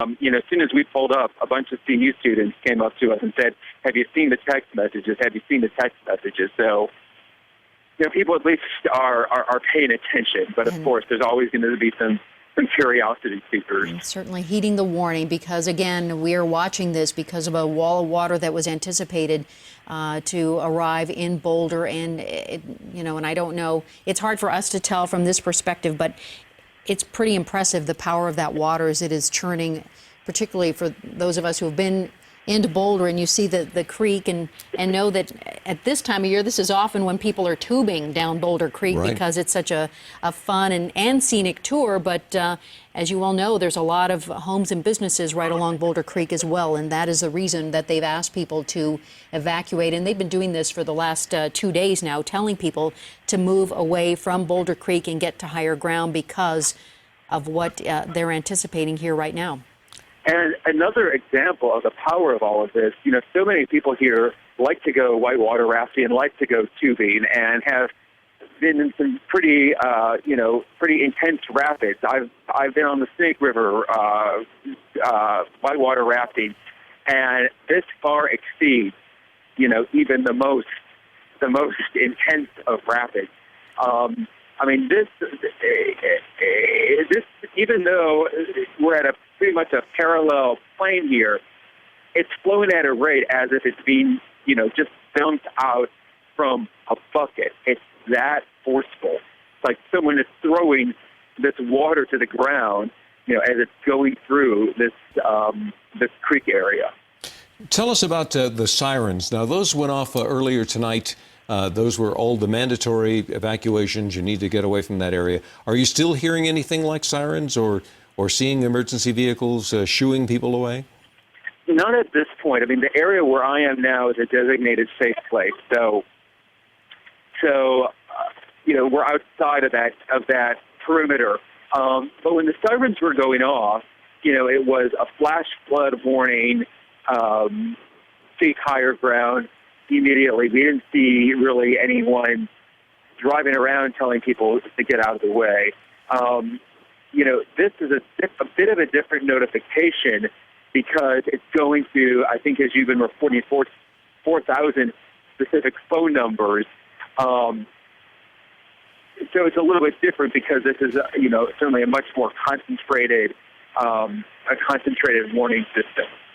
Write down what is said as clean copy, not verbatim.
As soon as we pulled up, a bunch of CU students came up to us and said, "Have you seen the text messages? Have you seen the text messages?" So, people at least are paying attention. But of course, there's always going to be some curiosity seekers. And certainly heeding the warning, because again, we are watching this because of a wall of water that was anticipated to arrive in Boulder, and and I don't know, it's hard for us to tell from this perspective, but it's pretty impressive the power of that water as it is churning, particularly for those of us who have been into Boulder and you see the creek and know that at this time of year, this is often when people are tubing down Boulder Creek, right, because it's such a fun and scenic tour. But as you well know, there's a lot of homes and businesses right along Boulder Creek as well. And that is the reason that they've asked people to evacuate. And they've been doing this for the last 2 days now, telling people to move away from Boulder Creek and get to higher ground because of what they're anticipating here right now. And another example of the power of all of this, so many people here like to go whitewater rafting and like to go tubing and have been in some pretty intense rapids. I've been on the Snake River whitewater rafting, and this far exceeds, even the most intense of rapids. This even though we're at pretty much a parallel plane here, it's flowing at a rate as if it's being, just dumped out from a bucket. It's that forceful. It's like someone is throwing this water to the ground, as it's going through this creek area. Tell us about the sirens. Now, those went off earlier tonight. Those were all the mandatory evacuations. You need to get away from that area. Are you still hearing anything like sirens or seeing emergency vehicles shooing people away? Not at this point. The area where I am now is a designated safe place. So we're outside of that perimeter. But when the sirens were going off, it was a flash flood warning, seek higher ground. Immediately, we didn't see really anyone driving around telling people to get out of the way. This is a bit of a different notification because it's going to, I think, as you've been reporting, 4,000 specific phone numbers. So it's a little bit different because this is, certainly a much more concentrated warning system.